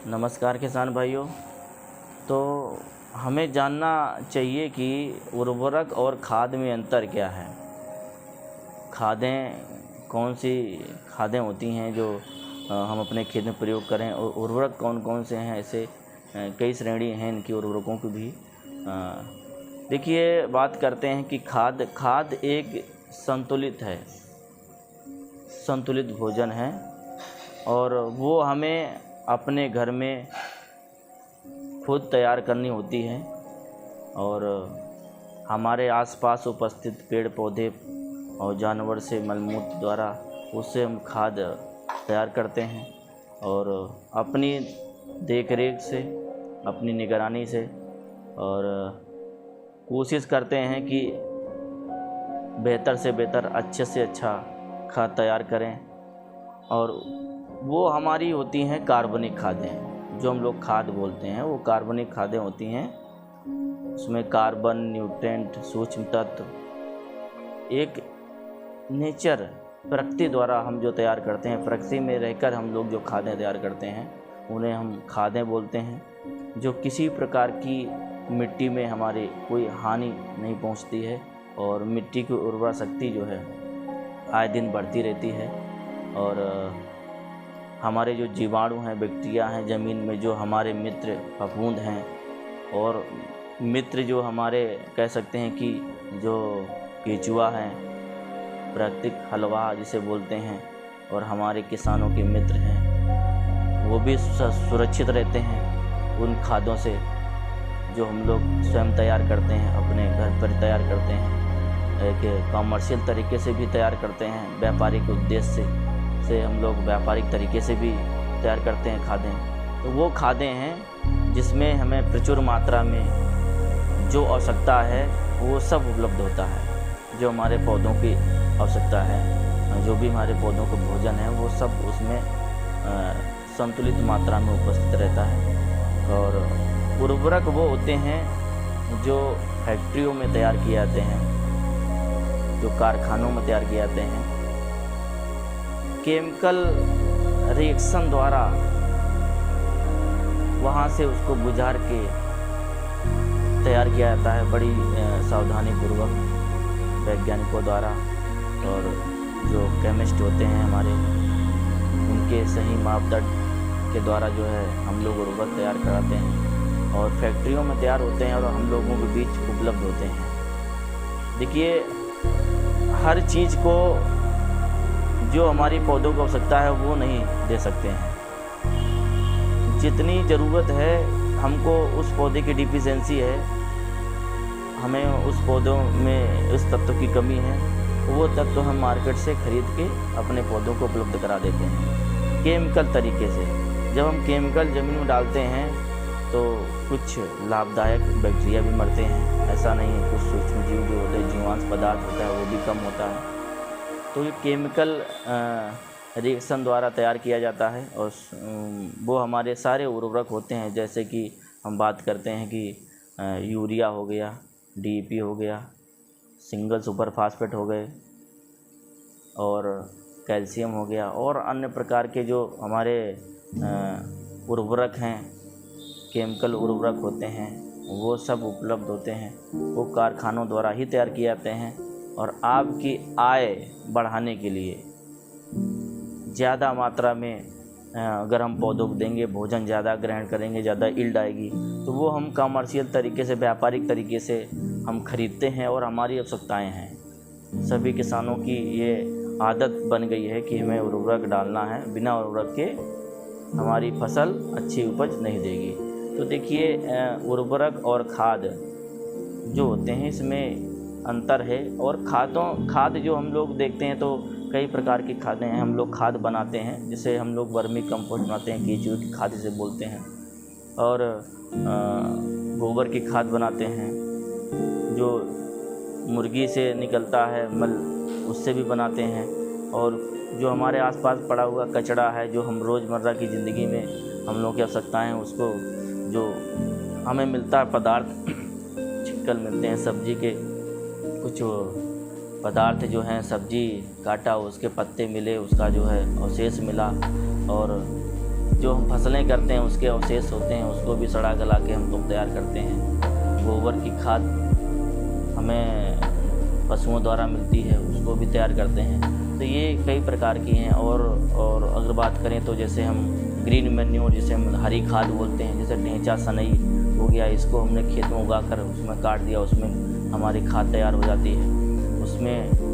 नमस्कार किसान भाइयों। तो हमें जानना चाहिए कि उर्वरक और खाद में अंतर क्या है। खादें कौन सी खादें होती हैं जो हम अपने खेत में प्रयोग करें, और उर्वरक कौन कौन से हैं। ऐसे कई श्रेणी हैं इनकी उर्वरकों की भी। देखिए, बात करते हैं कि खाद एक संतुलित भोजन है, और वो हमें अपने घर में खुद तैयार करनी होती है, और हमारे आसपास उपस्थित पेड़ पौधे और जानवर से मलमूत्र द्वारा उससे हम खाद तैयार करते हैं, और अपनी देखरेख से, अपनी निगरानी से, और कोशिश करते हैं कि बेहतर से बेहतर, अच्छे से अच्छा खाद तैयार करें। और वो हमारी होती हैं कार्बनिक खादें। जो हम लोग खाद बोलते हैं वो कार्बनिक खादें होती हैं। उसमें कार्बन, न्यूट्रेंट, सूक्ष्म तत्व एक नेचर, प्रकृति द्वारा हम जो तैयार करते हैं, प्रकृति में रहकर हम लोग जो खादें तैयार करते हैं उन्हें हम खादें बोलते हैं, जो किसी प्रकार की मिट्टी में हमारे कोई हानि नहीं पहुंचती है, और मिट्टी की उर्वरा शक्ति जो है आए दिन बढ़ती रहती है। और हमारे जो जीवाणु हैं, बैक्टीरिया हैं ज़मीन में, जो हमारे मित्र फफूंद हैं, और मित्र जो हमारे कह सकते हैं कि जो केचुआ हैं, प्राकृतिक हलवा जिसे बोलते हैं, और हमारे किसानों के मित्र हैं, वो भी सुरक्षित रहते हैं उन खादों से जो हम लोग स्वयं तैयार करते हैं, अपने घर पर तैयार करते हैं। एक कॉमर्शियल तरीके से भी तैयार करते हैं, व्यापारिक उद्देश्य से हम लोग व्यापारिक तरीके से भी तैयार करते हैं खादें। तो वो खादें हैं जिसमें हमें प्रचुर मात्रा में जो आवश्यकता है वो सब उपलब्ध होता है। जो हमारे पौधों की आवश्यकता है, जो भी हमारे पौधों को भोजन है, वो सब उसमें संतुलित मात्रा में उपस्थित रहता है। और उर्वरक वो होते हैं जो फैक्ट्रियों में तैयार किए जाते हैं, जो कारखानों में तैयार किए जाते हैं, केमिकल रिएक्शन द्वारा वहाँ से उसको बुझार के तैयार किया जाता है बड़ी सावधानी पूर्वक वैज्ञानिकों द्वारा। और जो केमिस्ट होते हैं हमारे, उनके सही मापदंड के द्वारा जो है हम लोग उर्वरक तैयार कराते हैं, और फैक्ट्रियों में तैयार होते हैं और हम लोगों के बीच उपलब्ध होते हैं। देखिए, हर चीज़ को जो हमारी पौधों को आवश्यकता है वो नहीं दे सकते हैं। जितनी ज़रूरत है हमको, उस पौधे की डिफिशेंसी है, हमें उस पौधों में उस तत्व की कमी है, वो तत्व हम मार्केट से खरीद के अपने पौधों को उपलब्ध करा देते हैं केमिकल तरीके से। जब हम केमिकल ज़मीन में डालते हैं तो कुछ लाभदायक बैक्टीरिया भी मरते हैं, ऐसा नहीं है। कुछ सूक्ष्म जीव जो होते हैं, जीवांश पदार्थ होता है, वो भी कम होता है। तो ये केमिकल रिएक्शन द्वारा तैयार किया जाता है, और वो हमारे सारे उर्वरक होते हैं। जैसे कि हम बात करते हैं कि यूरिया हो गया, डीईपी हो गया, सिंगल सुपर फास्फेट हो गए, और कैल्शियम हो गया, और अन्य प्रकार के जो हमारे उर्वरक हैं, केमिकल उर्वरक होते हैं, वो सब उपलब्ध होते हैं। वो कारखानों द्वारा ही तैयार किए जाते हैं, और आपकी आय बढ़ाने के लिए ज़्यादा मात्रा में अगर हम पौधों को देंगे, भोजन ज़्यादा ग्रहण करेंगे, ज़्यादा यील्ड आएगी, तो वो हम कमर्शियल तरीके से, व्यापारिक तरीके से हम खरीदते हैं, और हमारी आवश्यकताएं हैं। सभी किसानों की ये आदत बन गई है कि हमें उर्वरक डालना है, बिना उर्वरक के हमारी फसल अच्छी उपज नहीं देगी। तो देखिए, उर्वरक और खाद जो होते हैं इसमें अंतर है। और खाद जो हम लोग देखते हैं तो कई प्रकार की खादें हैं। हम लोग खाद बनाते हैं, जिसे हम लोग वर्मी कंपोस्ट बनाते हैं, केचुए की खाद जिसे बोलते हैं, और गोबर की खाद बनाते हैं, जो मुर्गी से निकलता है मल, उससे भी बनाते हैं। और जो हमारे आसपास पड़ा हुआ कचरा है, जो हम रोज़मर्रा की ज़िंदगी में हम लोग की आवश्यकता है, उसको जो हमें मिलता है पदार्थ, छिक्कल मिलते हैं, सब्जी के कुछ पदार्थ जो हैं, सब्जी काटा उसके पत्ते मिले, उसका जो है अवशेष मिला, और जो हम फसलें करते हैं उसके अवशेष होते हैं उसको भी सड़ा गला के हम लोग तैयार करते हैं। गोबर की खाद हमें पशुओं द्वारा मिलती है, उसको भी तैयार करते हैं। तो ये कई प्रकार की हैं। और अगर बात करें तो जैसे हम ग्रीन मैन्योर, जिसे हम हरी खाद बोलते हैं, जैसे ढेंचा सनई हो गया, इसको हमने खेत में उगा कर उसमें काट दिया, उसमें हमारी खाद तैयार हो जाती है। उसमें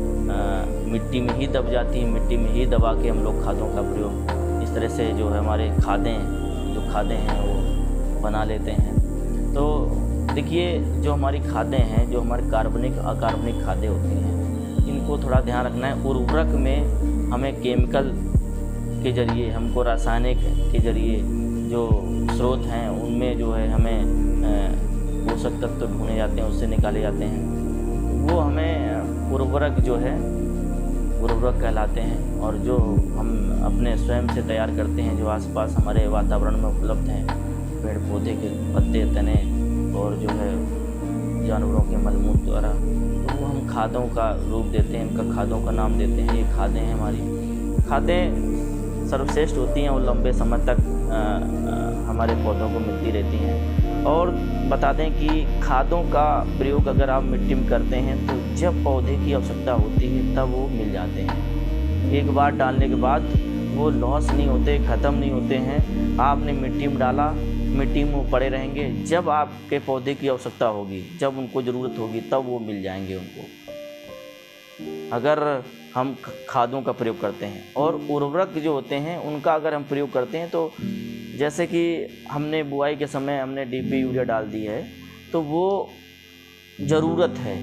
मिट्टी में ही दब जाती है, मिट्टी में ही दबा के हम लोग खादों का प्रयोग इस तरह से जो है हमारे खादें हैं वो बना लेते हैं। तो देखिए, जो हमारी खादें हैं, जो हमारी कार्बनिक अकार्बनिक खादें होती हैं, इनको थोड़ा ध्यान रखना है। उर्वरक में हमें केमिकल के ज़रिए, हमको रासायनिक के ज़रिए जो स्रोत हैं उनमें जो है हमें पोषक तत्व ढूंढे जाते हैं, उससे निकाले जाते हैं, वो हमें उर्वरक जो है उर्वरक कहलाते हैं। और जो हम अपने स्वयं से तैयार करते हैं, जो आसपास हमारे वातावरण में उपलब्ध हैं, पेड़ पौधे के पत्ते तने और जो है जानवरों के मलमूत्र द्वारा, तो वो हम खादों का रूप देते हैं, इनका खादों का नाम देते हैं। ये खादें हैं हमारी। खादें सर्वश्रेष्ठ होती हैं और लंबे समय तक हमारे पौधों को मिलती रहती हैं। और बता दें कि खादों का प्रयोग अगर आप मिट्टी में करते हैं तो जब पौधे की आवश्यकता होती है तब वो मिल जाते हैं। एक बार डालने के बाद वो लॉस नहीं होते, ख़त्म नहीं होते हैं। आपने मिट्टी में डाला, मिट्टी में वो पड़े रहेंगे, जब आपके पौधे की आवश्यकता होगी, जब उनको ज़रूरत होगी, तब वो मिल जाएंगे उनको, अगर हम खादों का प्रयोग करते हैं। और उर्वरक जो होते हैं उनका अगर हम प्रयोग करते हैं, तो जैसे कि हमने बुआई के समय हमने DAP यूरिया डाल दी है, तो वो ज़रूरत है।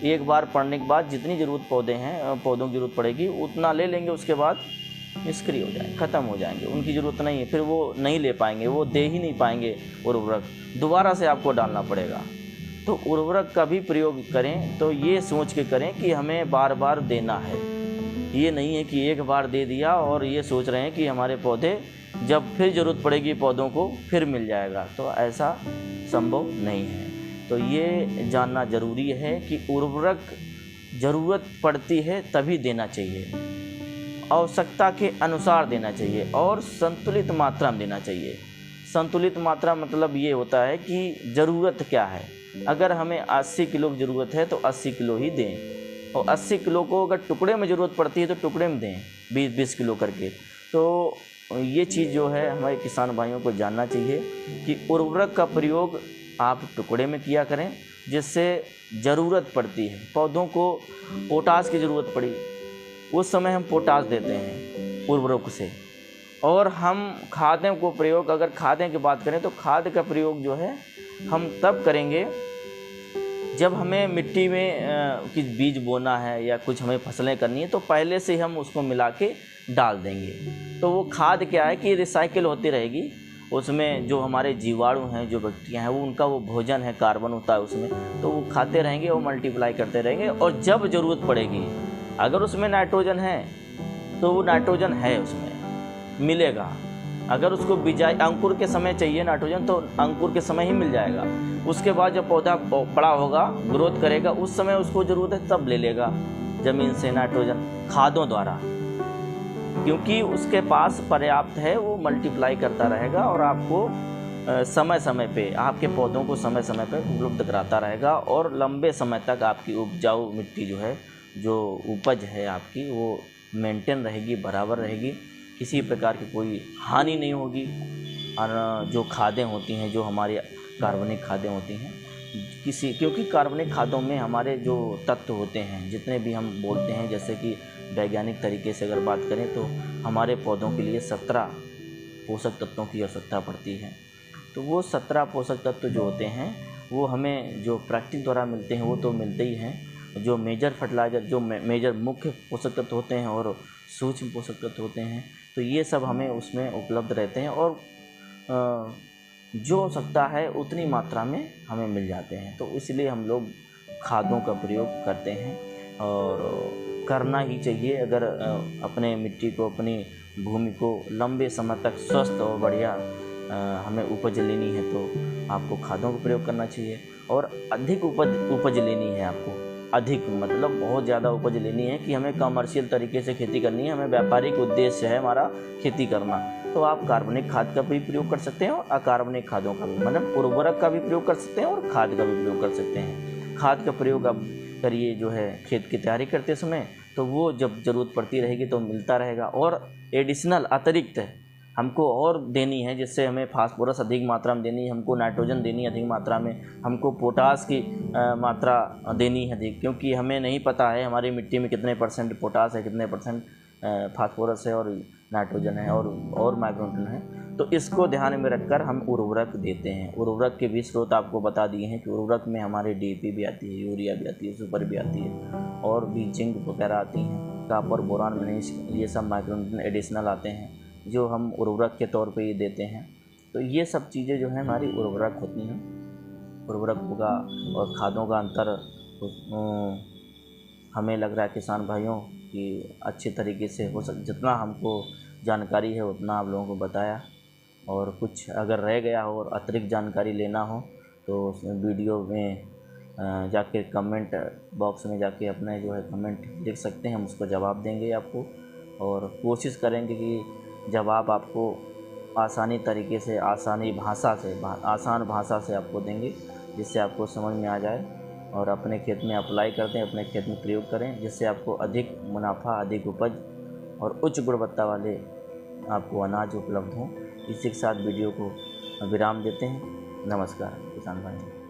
एक बार पड़ने के बाद जितनी ज़रूरत पौधों की ज़रूरत पड़ेगी उतना ले लेंगे, उसके बाद निष्क्रिय हो जाएंगे, ख़त्म हो जाएंगे, उनकी ज़रूरत नहीं है, फिर वो नहीं ले पाएंगे, वो दे ही नहीं पाएंगे उर्वरक, दोबारा से आपको डालना पड़ेगा। तो उर्वरक का भी प्रयोग करें तो ये सोच के करें कि हमें बार बार देना है। ये नहीं है कि एक बार दे दिया और ये सोच रहे हैं कि हमारे पौधे जब फिर ज़रूरत पड़ेगी पौधों को फिर मिल जाएगा, तो ऐसा संभव नहीं है। तो ये जानना ज़रूरी है कि उर्वरक ज़रूरत पड़ती है तभी देना चाहिए, आवश्यकता के अनुसार देना चाहिए और संतुलित मात्रा में देना चाहिए। संतुलित मात्रा मतलब ये होता है कि ज़रूरत क्या है। अगर हमें 80 किलो की ज़रूरत है तो 80 किलो ही दें, और 80 किलो को अगर टुकड़े में ज़रूरत पड़ती है तो टुकड़े में दें, 20-20 किलो करके। तो ये चीज़ जो है हमारे किसान भाइयों को जानना चाहिए कि उर्वरक का प्रयोग आप टुकड़े में किया करें, जिससे ज़रूरत पड़ती है। पौधों को पोटास की ज़रूरत पड़ी, उस समय हम पोटास देते हैं उर्वरक से। और हम खादों को प्रयोग, अगर खादें की बात करें तो खाद का प्रयोग जो है हम तब करेंगे जब हमें मिट्टी में कुछ बीज बोना है या कुछ हमें फसलें करनी है, तो पहले से हम उसको मिला के डाल देंगे। तो वो खाद क्या है कि रिसाइकिल होती रहेगी, उसमें जो हमारे जीवाणु हैं, जो बैक्टीरिया हैं, वो उनका वो भोजन है, कार्बन होता है उसमें, तो वो खाते रहेंगे और मल्टीप्लाई करते रहेंगे। और जब ज़रूरत पड़ेगी, अगर उसमें नाइट्रोजन है तो वो नाइट्रोजन है उसमें मिलेगा। अगर उसको बिजाई अंकुर के समय चाहिए नाइट्रोजन, तो अंकुर के समय ही मिल जाएगा। उसके बाद जब पौधा बड़ा होगा, ग्रोथ करेगा, उस समय उसको ज़रूरत है तब ले लेगा ज़मीन से नाइट्रोजन खादों द्वारा, क्योंकि उसके पास पर्याप्त है, वो मल्टीप्लाई करता रहेगा और आपको समय समय पे, आपके पौधों को समय समय पे उपलब्ध कराता रहेगा। और लंबे समय तक आपकी उपजाऊ मिट्टी जो है, जो उपज है आपकी, वो मेंटेन रहेगी, बराबर रहेगी, किसी प्रकार की कोई हानि नहीं होगी। और जो खादें होती हैं, जो हमारी कार्बनिक खादें होती हैं, क्योंकि कार्बनिक खादों में हमारे जो तत्व होते हैं, जितने भी हम बोलते हैं, जैसे कि वैज्ञानिक तरीके से अगर बात करें तो हमारे पौधों के लिए 17 पोषक तत्वों की आवश्यकता पड़ती है। तो वो 17 पोषक तत्व जो होते हैं वो हमें जो प्राकृतिक द्वारा मिलते हैं वो तो मिलते ही हैं। जो मेजर फर्टिलाइज़र, जो मेजर मुख्य पोषक तत्व होते हैं और सूक्ष्म पोषक तत्व होते हैं, तो ये सब हमें उसमें उपलब्ध रहते हैं और जो आवश्यकता है उतनी मात्रा में हमें मिल जाते हैं। तो इसलिए हम लोग खादों का प्रयोग करते हैं और करना ही चाहिए। अगर अपने मिट्टी को, अपनी भूमि को लंबे समय तक स्वस्थ और बढ़िया हमें उपज लेनी है, तो आपको खादों का प्रयोग करना चाहिए। और अधिक उपज लेनी है आपको, अधिक मतलब बहुत ज़्यादा उपज लेनी है कि हमें कमर्शियल तरीके से खेती करनी है, हमें व्यापारिक उद्देश्य है हमारा खेती करना, तो आप कार्बनिक खाद का भी प्रयोग कर सकते हैं और अकार्बनिक खादों का भी, मतलब उर्वरक का भी प्रयोग कर सकते हैं और खाद का भी प्रयोग कर सकते हैं। खाद का प्रयोग आप करिए जो है खेत की तैयारी करते समय, तो वो जब ज़रूरत पड़ती रहेगी तो मिलता रहेगा। और एडिशनल अतिरिक्त हमको और देनी है, जिससे हमें फास्फोरस अधिक मात्रा में देनी है, हमको नाइट्रोजन देनी है अधिक मात्रा में, हमको पोटास की मात्रा देनी है अधिक, क्योंकि हमें नहीं पता है हमारी मिट्टी में कितने परसेंट पोटास है, कितने परसेंट फास्फोरस है और नाइट्रोजन है और माइक्रोन्यूट्रन है। तो इसको ध्यान में रखकर हम उर्वरक देते हैं। उर्वरक के भी स्रोत आपको बता दिए हैं कि उर्वरक में हमारे DAP भी आती है, यूरिया भी आती है, सुपर भी आती है, और भी जिंक वगैरह आती हैं, कॉपर, बोरान, मैग्नीज, ये सब माइक्रोन्यूट्रन एडिशनल आते हैं जो हम उर्वरक के तौर पे ये देते हैं। तो ये सब चीज़ें जो हैं हमारी उर्वरक होती हैं। उर्वरक होगा और खादों का अंतर हमें लग रहा है किसान भाइयों कि अच्छे तरीके से हो जितना हमको जानकारी है उतना आप लोगों को बताया। और कुछ अगर रह गया हो और अतिरिक्त जानकारी लेना हो तो वीडियो में जाके कमेंट बॉक्स में जाके अपने जो है कमेंट लिख सकते हैं, हम उसको जवाब देंगे आपको। और कोशिश करेंगे कि जवाब आपको आसानी तरीके से, आसान भाषा से आपको देंगे, जिससे आपको समझ में आ जाए और अपने खेत में अप्लाई करते हैं, अपने खेत में प्रयोग करें, जिससे आपको अधिक मुनाफा, अधिक उपज और उच्च गुणवत्ता वाले आपको अनाज उपलब्ध हों। इसी के साथ वीडियो को विराम देते हैं। नमस्कार किसान भाई।